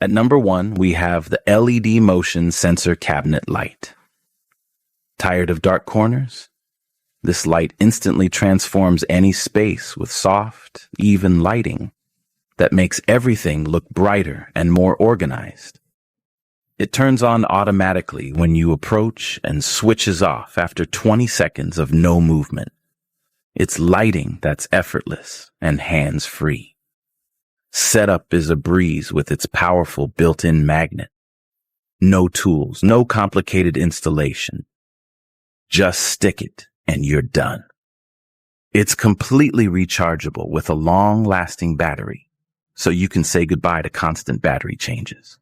At number 1, we have the LED motion sensor cabinet light. Tired of dark corners? This light instantly transforms any space with soft, even lighting that makes everything look brighter and more organized. It turns on automatically when you approach and switches off after 20 seconds of no movement. It's lighting that's effortless and hands-free. Setup is a breeze with its powerful built-in magnet. No tools, no complicated installation. Just stick it and you're done. It's completely rechargeable with a long-lasting battery, so you can say goodbye to constant battery changes.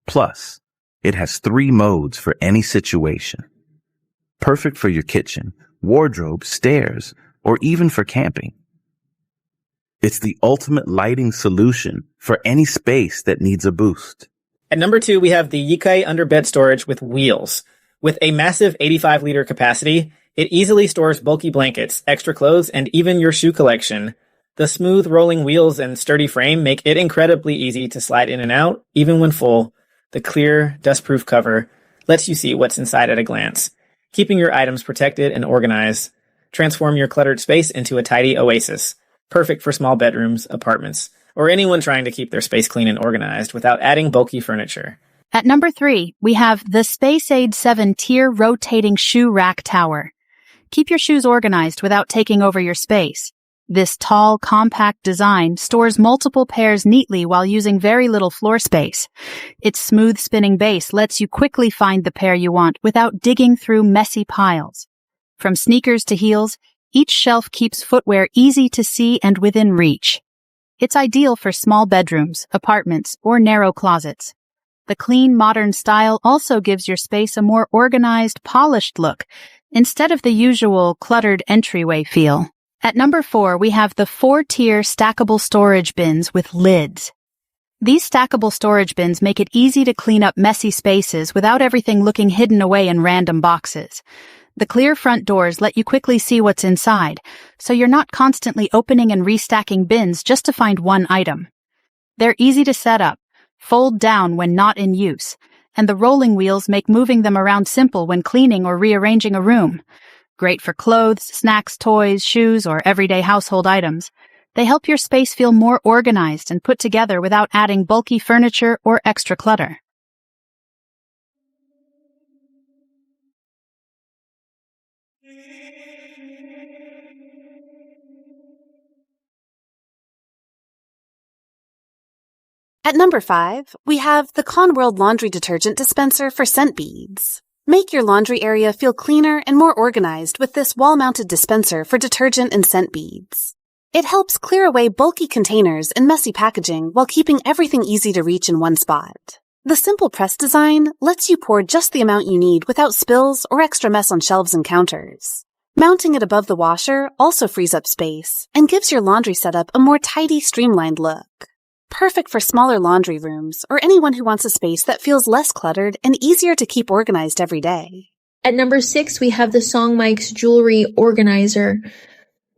Plus, it has 3 modes for any situation. Perfect for your kitchen, wardrobe, stairs, or even for camping. It's the ultimate lighting solution for any space that needs a boost. At number 2, we have the Yecaye underbed storage with wheels. With a massive 85-liter capacity, it easily stores bulky blankets, extra clothes, and even your shoe collection. The smooth rolling wheels and sturdy frame make it incredibly easy to slide in and out, even when full. The clear, dust-proof cover lets you see what's inside at a glance, keeping your items protected and organized. Transform your cluttered space into a tidy oasis, perfect for small bedrooms, apartments, or anyone trying to keep their space clean and organized without adding bulky furniture. At number 3, we have the SpaceAid 7-tier rotating shoe rack tower. Keep your shoes organized without taking over your space. This tall, compact design stores multiple pairs neatly while using very little floor space. Its smooth spinning base lets you quickly find the pair you want without digging through messy piles. From sneakers to heels, each shelf keeps footwear easy to see and within reach. It's ideal for small bedrooms, apartments, or narrow closets. The clean, modern style also gives your space a more organized, polished look, instead of the usual cluttered entryway feel. At number 4, we have the 4-tier stackable storage bins with lids. These stackable storage bins make it easy to clean up messy spaces without everything looking hidden away in random boxes. The clear front doors let you quickly see what's inside, so you're not constantly opening and restacking bins just to find one item. They're easy to set up, fold down when not in use, and the rolling wheels make moving them around simple when cleaning or rearranging a room. Great for clothes, snacks, toys, shoes, or everyday household items. They help your space feel more organized and put together without adding bulky furniture or extra clutter. At number 5, we have the Conworld laundry detergent dispenser for scent beads. Make your laundry area feel cleaner and more organized with this wall-mounted dispenser for detergent and scent beads. It helps clear away bulky containers and messy packaging while keeping everything easy to reach in one spot. The simple press design lets you pour just the amount you need without spills or extra mess on shelves and counters. Mounting it above the washer also frees up space and gives your laundry setup a more tidy, streamlined look. Perfect for smaller laundry rooms or anyone who wants a space that feels less cluttered and easier to keep organized every day. At number 6, we have the SONGMICS jewelry organizer.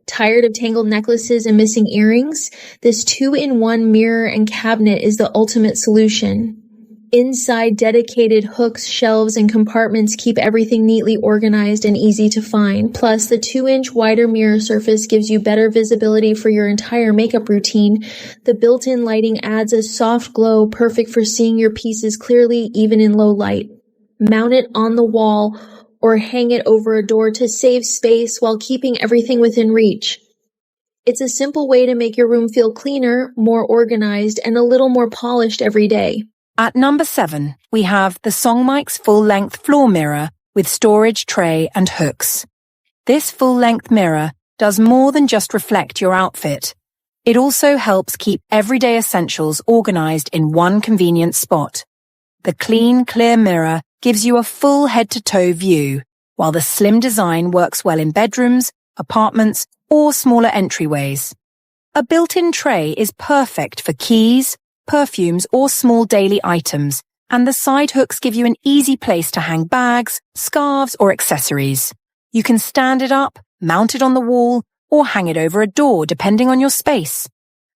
Tired of tangled necklaces and missing earrings? This 2-in-1 mirror and cabinet is the ultimate solution. Inside, dedicated hooks, shelves, and compartments keep everything neatly organized and easy to find. Plus, the 2-inch wider mirror surface gives you better visibility for your entire makeup routine. The built-in lighting adds a soft glow, perfect for seeing your pieces clearly even in low light. Mount it on the wall or hang it over a door to save space while keeping everything within reach. It's a simple way to make your room feel cleaner, more organized, and a little more polished every day. At number 7, we have the SONGMICS full-length floor mirror with storage tray and hooks. This full-length mirror does more than just reflect your outfit. It also helps keep everyday essentials organized in one convenient spot. The clean, clear mirror gives you a full head-to-toe view, while the slim design works well in bedrooms, apartments, or smaller entryways. A built-in tray is perfect for keys, perfumes, or small daily items, and the side hooks give you an easy place to hang bags, scarves, or accessories. You can stand it up, mount it on the wall, or hang it over a door depending on your space.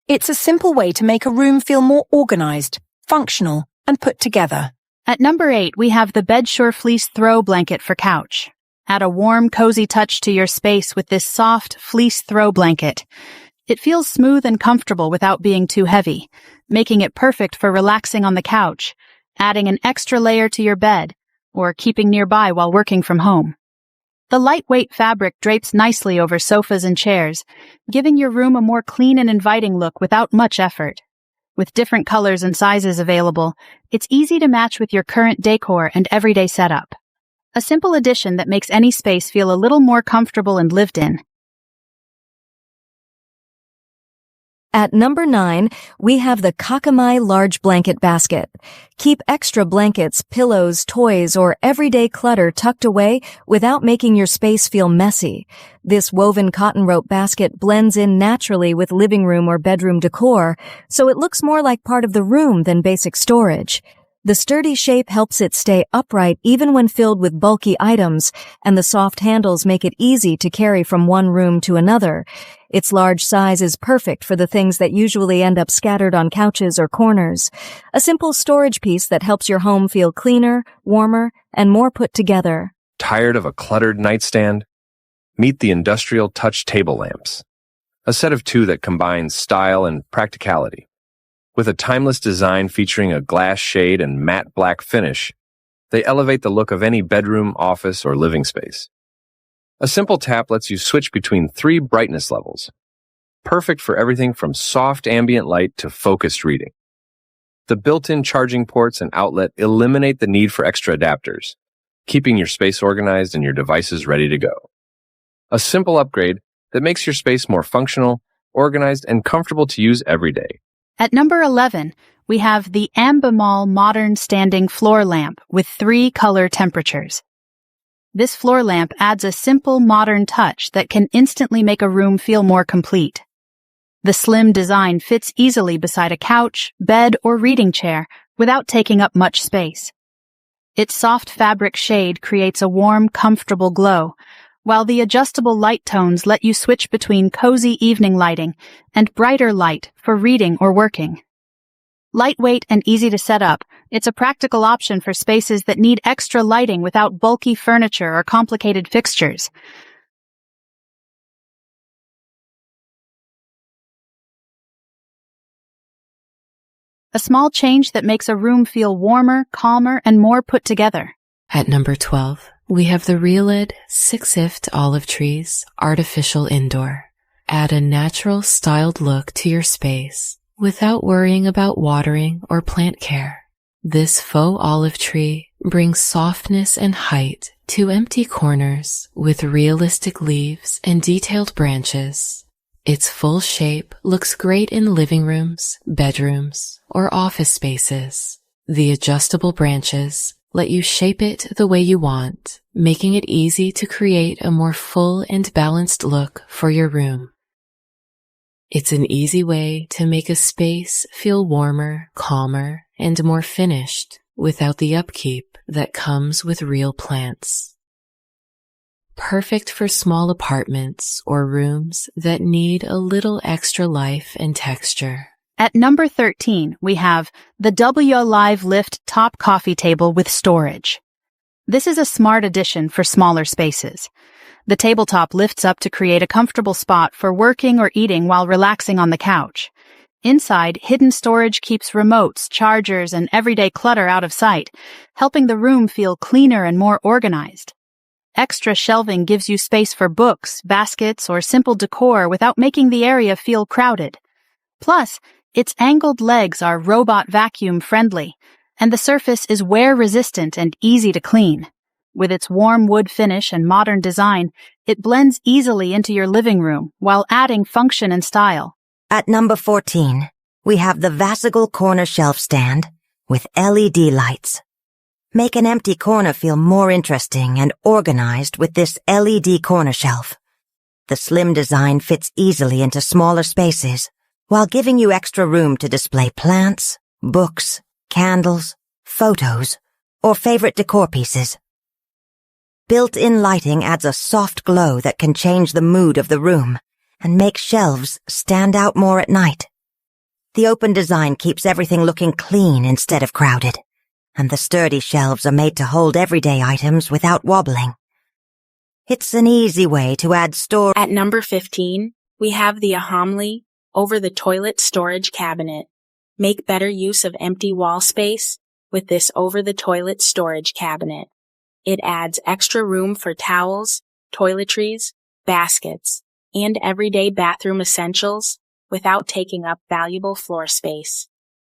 It's a simple way to make a room feel more organized functional, and put together. At number 8, we have the Bedsure Fleece Throw Blanket for couch. Add a warm, cozy touch to your space with this soft fleece throw blanket. It feels smooth and comfortable without being too heavy, making it perfect for relaxing on the couch, adding an extra layer to your bed, or keeping nearby while working from home. The lightweight fabric drapes nicely over sofas and chairs, giving your room a more clean and inviting look without much effort. With different colors and sizes available, it's easy to match with your current decor and everyday setup. A simple addition that makes any space feel a little more comfortable and lived in. At number 9, we have the KAKAMAY Large Blanket Basket. Keep extra blankets, pillows, toys, or everyday clutter tucked away without making your space feel messy. This woven cotton rope basket blends in naturally with living room or bedroom decor, so it looks more like part of the room than basic storage. The sturdy shape helps it stay upright even when filled with bulky items, and the soft handles make it easy to carry from one room to another. Its large size is perfect for the things that usually end up scattered on couches or corners. A simple storage piece that helps your home feel cleaner, warmer, and more put together. Tired of a cluttered nightstand? Meet the Industrial Touch Table Lamps, a set of 2 that combines style and practicality. With a timeless design featuring a glass shade and matte black finish, they elevate the look of any bedroom, office, or living space. A simple tap lets you switch between 3 brightness levels, perfect for everything from soft ambient light to focused reading. The built-in charging ports and outlet eliminate the need for extra adapters, keeping your space organized and your devices ready to go. A simple upgrade that makes your space more functional, organized, and comfortable to use every day. At number 11, we have the Ambimall Modern Standing Floor Lamp with 3 color temperatures. This floor lamp adds a simple modern touch that can instantly make a room feel more complete. The slim design fits easily beside a couch, bed, or reading chair without taking up much space. Its soft fabric shade creates a warm, comfortable glow, while the adjustable light tones let you switch between cozy evening lighting and brighter light for reading or working. Lightweight and easy to set up, it's a practical option for spaces that need extra lighting without bulky furniture or complicated fixtures. A small change that makes a room feel warmer, calmer, and more put together. At number 12, we have the Realid 6-ift Olive Trees Artificial Indoor. Add a natural, styled look to your space without worrying about watering or plant care. This faux olive tree brings softness and height to empty corners with realistic leaves and detailed branches. Its full shape looks great in living rooms, bedrooms, or office spaces. The adjustable branches let you shape it the way you want, making it easy to create a more full and balanced look for your room. It's an easy way to make a space feel warmer, calmer, and more finished without the upkeep that comes with real plants. Perfect for small apartments or rooms that need a little extra life and texture. At number 13, we have the W Live Lift Top Coffee Table with Storage. This is a smart addition for smaller spaces. The tabletop lifts up to create a comfortable spot for working or eating while relaxing on the couch. Inside, hidden storage keeps remotes, chargers, and everyday clutter out of sight, helping the room feel cleaner and more organized. Extra shelving gives you space for books, baskets, or simple decor without making the area feel crowded. Plus, its angled legs are robot vacuum friendly, and the surface is wear resistant and easy to clean. With its warm wood finish and modern design, it blends easily into your living room while adding function and style. At number 14, we have the Vasigal Corner Shelf Stand with LED lights. Make an empty corner feel more interesting and organized with this LED corner shelf. The slim design fits easily into smaller spaces, while giving you extra room to display plants, books, candles, photos, or favorite decor pieces. Built-in lighting adds a soft glow that can change the mood of the room and make shelves stand out more at night. The open design keeps everything looking clean instead of crowded, and the sturdy shelves are made to hold everyday items without wobbling. It's an easy way to add storage. At number 15, we have the Ambimall over-the-toilet storage cabinet. Make better use of empty wall space with this over-the-toilet storage cabinet. It adds extra room for towels, toiletries, baskets, and everyday bathroom essentials without taking up valuable floor space.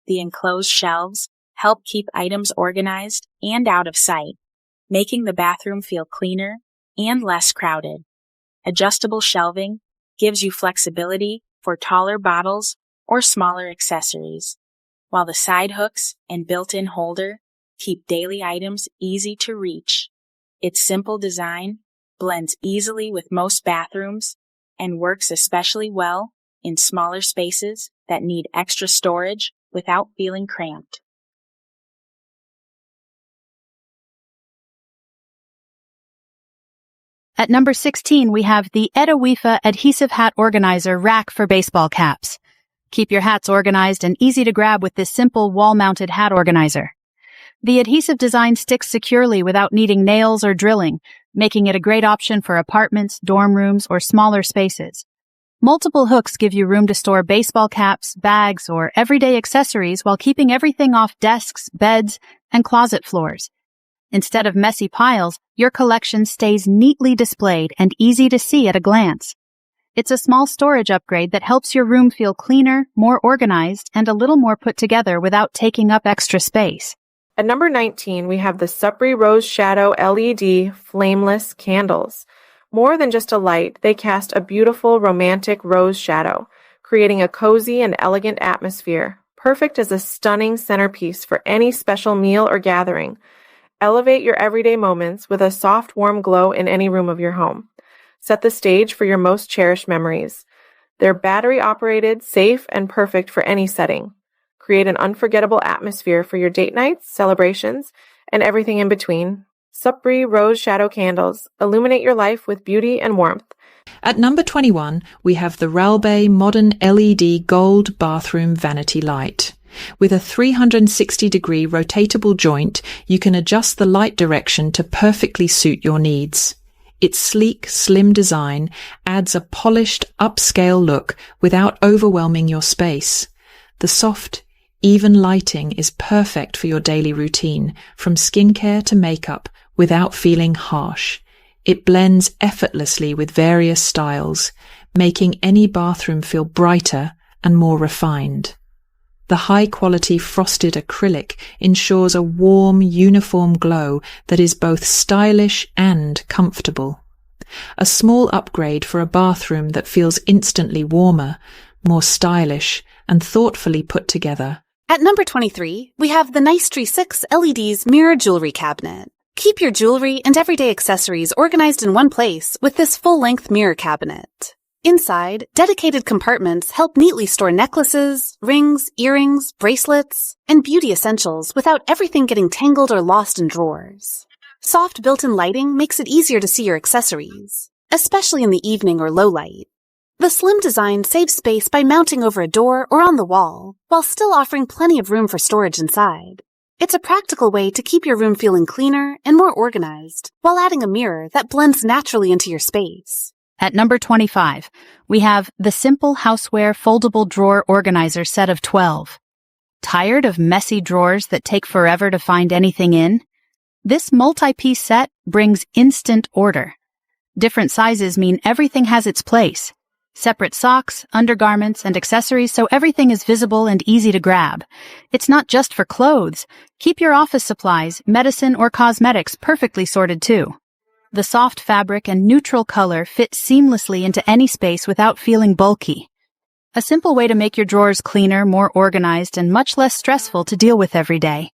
The enclosed shelves help keep items organized and out of sight, making the bathroom feel cleaner and less crowded. Adjustable shelving gives you flexibility for taller bottles or smaller accessories, while the side hooks and built-in holder keep daily items easy to reach. Its simple design blends easily with most bathrooms and works especially well in smaller spaces that need extra storage without feeling cramped. At number 16, we have the Yecaye Adhesive Hat Organizer Rack for baseball caps. Keep your hats organized and easy to grab with this simple wall-mounted hat organizer. The adhesive design sticks securely without needing nails or drilling, making it a great option for apartments, dorm rooms, or smaller spaces. Multiple hooks give you room to store baseball caps, bags, or everyday accessories while keeping everything off desks, beds, and closet floors. Instead of messy piles, your collection stays neatly displayed and easy to see at a glance. It's a small storage upgrade that helps your room feel cleaner, more organized, and a little more put together without taking up extra space. At number 19, we have the Supri Rose Shadow LED Flameless Candles. More than just a light, they cast a beautiful, romantic rose shadow, creating a cozy and elegant atmosphere, perfect as a stunning centerpiece for any special meal or gathering. Elevate your everyday moments with a soft, warm glow in any room of your home. Set the stage for your most cherished memories. They're battery-operated, safe, and perfect for any setting. Create an unforgettable atmosphere for your date nights, celebrations, and everything in between. Supri Rose Shadow Candles illuminate your life with beauty and warmth. At number 21, we have the Ralbay Modern LED Gold Bathroom Vanity Light. With a 360-degree rotatable joint, you can adjust the light direction to perfectly suit your needs. Its sleek, slim design adds a polished, upscale look without overwhelming your space. The soft, even lighting is perfect for your daily routine, from skincare to makeup, without feeling harsh. It blends effortlessly with various styles, making any bathroom feel brighter and more refined. The high-quality frosted acrylic ensures a warm, uniform glow that is both stylish and comfortable. A small upgrade for a bathroom that feels instantly warmer, more stylish, and thoughtfully put together. At number 23, we have the Nicely 6 LED's Mirror Jewelry Cabinet. Keep your jewelry and everyday accessories organized in one place with this full-length mirror cabinet. Inside, dedicated compartments help neatly store necklaces, rings, earrings, bracelets, and beauty essentials without everything getting tangled or lost in drawers. Soft built-in lighting makes it easier to see your accessories, especially in the evening or low light. The slim design saves space by mounting over a door or on the wall, while still offering plenty of room for storage inside. It's a practical way to keep your room feeling cleaner and more organized, while adding a mirror that blends naturally into your space. At number 25, we have the Simple Houseware Foldable Drawer Organizer set of 12. Tired of messy drawers that take forever to find anything in? This multi-piece set brings instant order. Different sizes mean everything has its place. Separate socks, undergarments, and accessories so everything is visible and easy to grab. It's not just for clothes. Keep your office supplies, medicine, or cosmetics perfectly sorted too. The soft fabric and neutral color fit seamlessly into any space without feeling bulky. A simple way to make your drawers cleaner, more organized, and much less stressful to deal with every day.